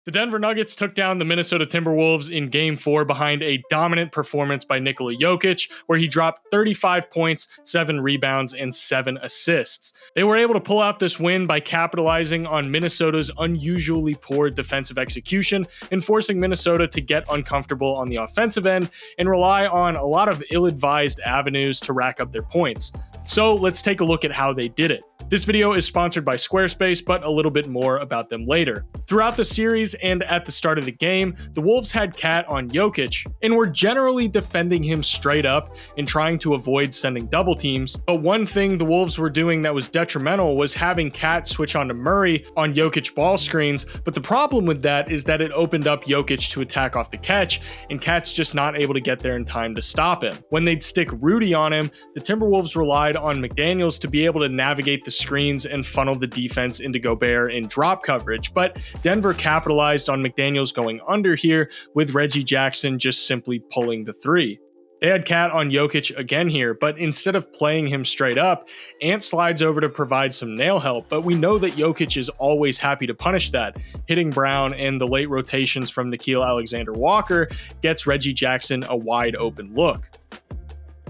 The Denver Nuggets took down the Minnesota Timberwolves in Game 4 behind a dominant performance by Nikola Jokic, where he dropped 35 points, 7 rebounds, and 7 assists. They were able to pull out this win by capitalizing on Minnesota's unusually poor defensive execution and forcing Minnesota to get uncomfortable on the offensive end and rely on a lot of ill-advised avenues to rack up their points. So let's take a look at how they did it. This video is sponsored by Squarespace, but a little bit more about them later. Throughout the series and at the start of the game, the Wolves had Cat on Jokic and were generally defending him straight up and trying to avoid sending double teams. But one thing the Wolves were doing that was detrimental was having Cat switch onto Murray on Jokic ball screens. But the problem with that is that it opened up Jokic to attack off the catch, and Cat's just not able to get there in time to stop him. When they'd stick Rudy on him, the Timberwolves relied on McDaniels to be able to navigate the screens and funnel the defense into Gobert in drop coverage, but Denver capitalized on McDaniels going under here, with Reggie Jackson just simply pulling the three. They had Cat on Jokic again here, but instead of playing him straight up, Ant slides over to provide some nail help, but we know that Jokic is always happy to punish that. Hitting Brown and the late rotations from Nickeil Alexander-Walker gets Reggie Jackson a wide open look.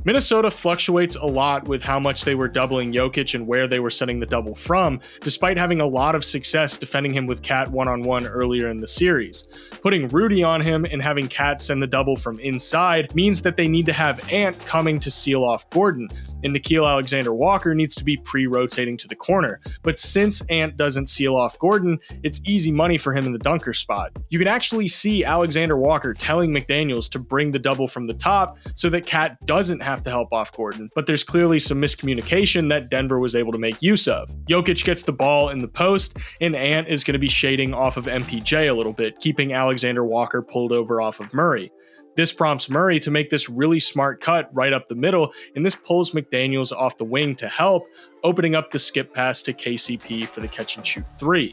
Minnesota fluctuates a lot with how much they were doubling Jokic and where they were setting the double from, despite having a lot of success defending him with Cat one-on-one earlier in the series. Putting Rudy on him and having Cat send the double from inside means that they need to have Ant coming to seal off Gordon, and Nickeil Alexander-Walker needs to be pre-rotating to the corner. But since Ant doesn't seal off Gordon, it's easy money for him in the dunker spot. You can actually see Alexander-Walker telling McDaniels to bring the double from the top so that Cat doesn't have to help off Gordon, but there's clearly some miscommunication that Denver was able to make use of. Jokic gets the ball in the post, and Ant is going to be shading off of MPJ a little bit, keeping Alexander Walker pulled over off of Murray. This prompts Murray to make this really smart cut right up the middle, and this pulls McDaniels off the wing to help, opening up the skip pass to KCP for the catch and shoot three.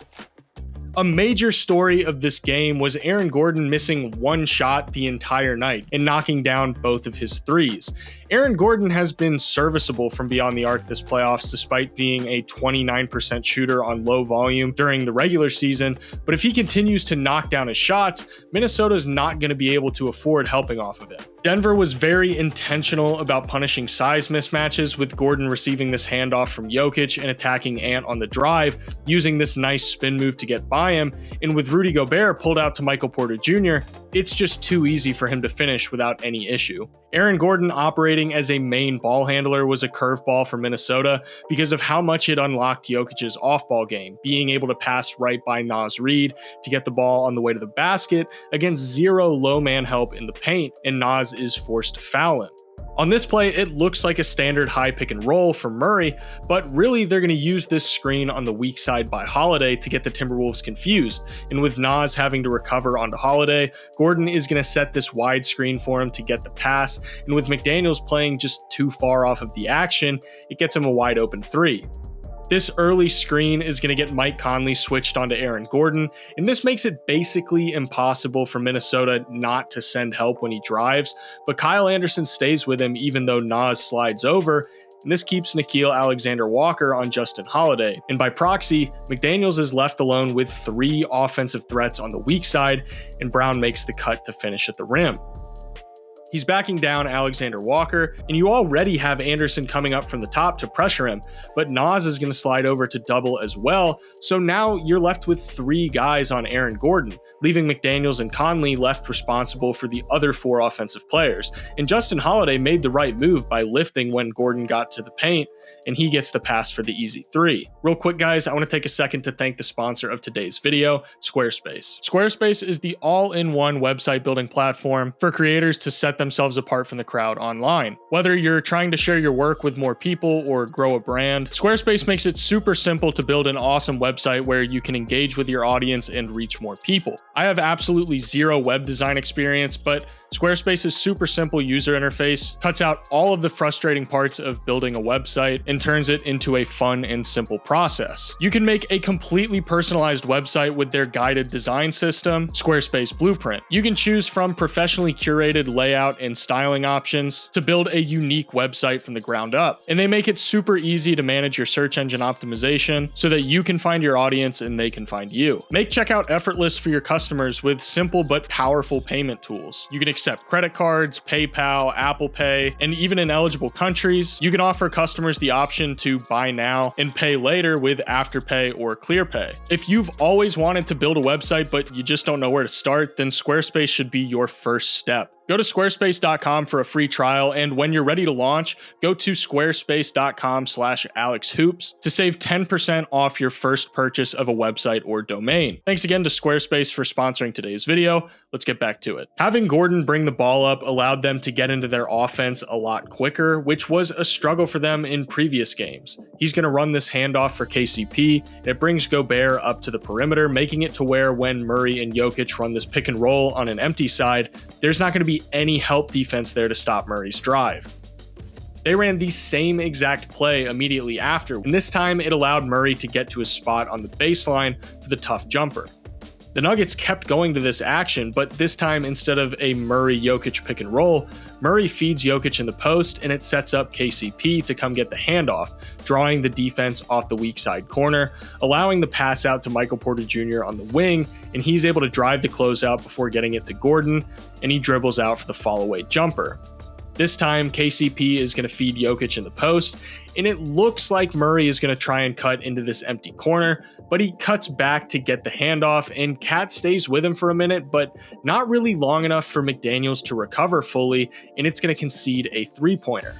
A major story of this game was Aaron Gordon missing one shot the entire night and knocking down both of his threes. Aaron Gordon has been serviceable from beyond the arc this playoffs, despite being a 29% shooter on low volume during the regular season, but if he continues to knock down his shots, Minnesota's not going to be able to afford helping off of him. Denver was very intentional about punishing size mismatches, with Gordon receiving this handoff from Jokic and attacking Ant on the drive, using this nice spin move to get by him, and with Rudy Gobert pulled out to Michael Porter Jr., it's just too easy for him to finish without any issue. Aaron Gordon operating as a main ball handler was a curveball for Minnesota because of how much it unlocked Jokic's off-ball game, being able to pass right by Naz Reid to get the ball on the way to the basket against zero low-man help in the paint, and Naz is forced to foul him. On this play, it looks like a standard high pick and roll for Murray, but really they're going to use this screen on the weak side by Holiday to get the Timberwolves confused. And with Naz having to recover onto Holiday, Gordon is going to set this wide screen for him to get the pass, and with McDaniels playing just too far off of the action, it gets him a wide open three. This early screen is going to get Mike Conley switched onto Aaron Gordon, and this makes it basically impossible for Minnesota not to send help when he drives, but Kyle Anderson stays with him even though Naz slides over, and this keeps Nickeil Alexander-Walker on Justin Holiday. And by proxy, McDaniels is left alone with 3 offensive threats on the weak side, and Brown makes the cut to finish at the rim. He's backing down Alexander Walker, and you already have Anderson coming up from the top to pressure him, but Naz is going to slide over to double as well, so now you're left with 3 guys on Aaron Gordon, leaving McDaniels and Conley left responsible for the other 4 offensive players. And Justin Holiday made the right move by lifting when Gordon got to the paint, and he gets the pass for the easy 3. Real quick, guys, I want to take a second to thank the sponsor of today's video, Squarespace. Squarespace is the all-in-one website building platform for creators to set themselves apart from the crowd online. Whether you're trying to share your work with more people or grow a brand, Squarespace makes it super simple to build an awesome website where you can engage with your audience and reach more people. I have absolutely zero web design experience, but Squarespace's super simple user interface cuts out all of the frustrating parts of building a website and turns it into a fun and simple process. You can make a completely personalized website with their guided design system, Squarespace Blueprint. You can choose from professionally curated layout and styling options to build a unique website from the ground up. And they make it super easy to manage your search engine optimization so that you can find your audience and they can find you. Make checkout effortless for your customers with simple but powerful payment tools. You can accept credit cards, PayPal, Apple Pay, and even in eligible countries, you can offer customers the option to buy now and pay later with Afterpay or ClearPay. If you've always wanted to build a website but you just don't know where to start, then Squarespace should be your first step. Go to squarespace.com for a free trial, and when you're ready to launch, go to squarespace.com/AlexHoops to save 10% off your first purchase of a website or domain. Thanks again to Squarespace for sponsoring today's video. Let's get back to it. Having Gordon bring the ball up allowed them to get into their offense a lot quicker, which was a struggle for them in previous games. He's going to run this handoff for KCP, and it brings Gobert up to the perimeter, making it to where when Murray and Jokic run this pick and roll on an empty side, there's not going to be any help defense there to stop Murray's drive. They ran the same exact play immediately after, and this time it allowed Murray to get to his spot on the baseline for the tough jumper. The Nuggets kept going to this action, but this time instead of a Murray-Jokic pick and roll, Murray feeds Jokic in the post and it sets up KCP to come get the handoff, drawing the defense off the weak side corner, allowing the pass out to Michael Porter Jr. on the wing, and he's able to drive the closeout before getting it to Gordon, and he dribbles out for the fall-away jumper. This time, KCP is going to feed Jokic in the post, and it looks like Murray is going to try and cut into this empty corner, but he cuts back to get the handoff, and Cat stays with him for a minute, but not really long enough for McDaniels to recover fully, and it's going to concede a three-pointer.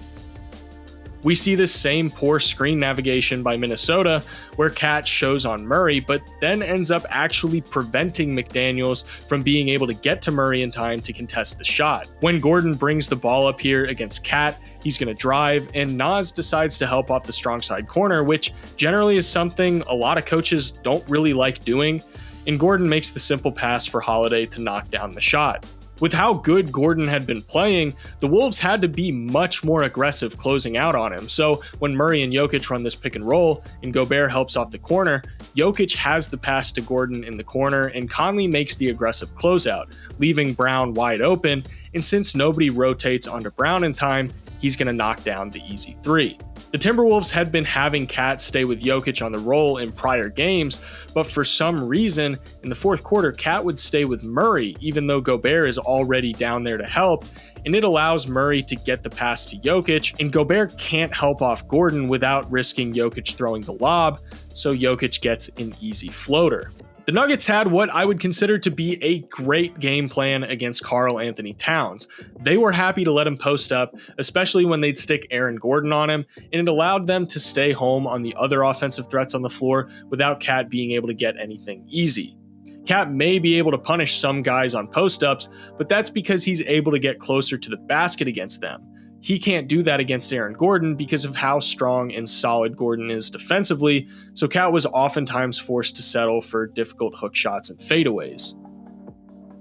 We see this same poor screen navigation by Minnesota where Cat shows on Murray, but then ends up actually preventing McDaniels from being able to get to Murray in time to contest the shot. When Gordon brings the ball up here against Cat, he's going to drive, and Nas decides to help off the strong side corner, which generally is something a lot of coaches don't really like doing, and Gordon makes the simple pass for Holiday to knock down the shot. With how good Gordon had been playing, the Wolves had to be much more aggressive closing out on him. So when Murray and Jokic run this pick and roll and Gobert helps off the corner, Jokic has the pass to Gordon in the corner and Conley makes the aggressive closeout, leaving Brown wide open. And since nobody rotates onto Brown in time, he's going to knock down the easy three. The Timberwolves had been having Cat stay with Jokic on the roll in prior games, but for some reason, in the fourth quarter, Cat would stay with Murray, even though Gobert is already down there to help, and it allows Murray to get the pass to Jokic, and Gobert can't help off Gordon without risking Jokic throwing the lob, so Jokic gets an easy floater. The Nuggets had what I would consider to be a great game plan against Karl Anthony Towns. They were happy to let him post up, especially when they'd stick Aaron Gordon on him, and it allowed them to stay home on the other offensive threats on the floor without Cat being able to get anything easy. Cat may be able to punish some guys on post-ups, but that's because he's able to get closer to the basket against them. He can't do that against Aaron Gordon because of how strong and solid Gordon is defensively, so Cat was oftentimes forced to settle for difficult hook shots and fadeaways.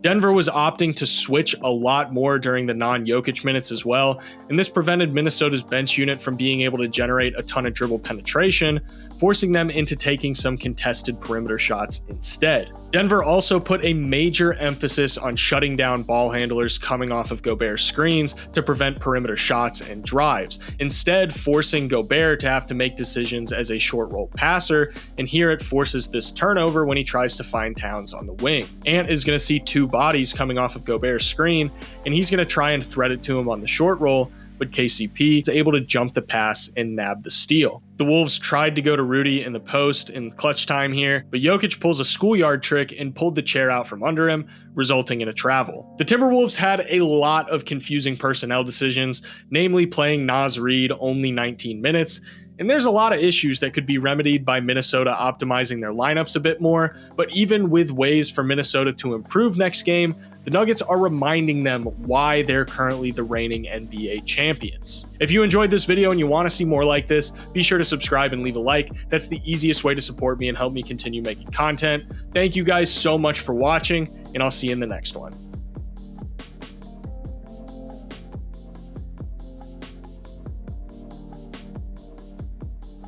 Denver was opting to switch a lot more during the non-Jokic minutes as well, and this prevented Minnesota's bench unit from being able to generate a ton of dribble penetration, forcing them into taking some contested perimeter shots instead. Denver also put a major emphasis on shutting down ball handlers coming off of Gobert's screens to prevent perimeter shots and drives, instead forcing Gobert to have to make decisions as a short roll passer, and here it forces this turnover when he tries to find Towns on the wing. Ant is going to see two bodies coming off of Gobert's screen, and he's going to try and thread it to him on the short roll, but KCP is able to jump the pass and nab the steal. The Wolves tried to go to Rudy in the post in clutch time here, but Jokic pulls a schoolyard trick and pulled the chair out from under him, resulting in a travel. The Timberwolves had a lot of confusing personnel decisions, namely playing Naz Reid only 19 minutes, and there's a lot of issues that could be remedied by Minnesota optimizing their lineups a bit more, but even with ways for Minnesota to improve next game, the Nuggets are reminding them why they're currently the reigning NBA champions. If you enjoyed this video and you want to see more like this, be sure to subscribe and leave a like. That's the easiest way to support me and help me continue making content. Thank you guys so much for watching, and I'll see you in the next one.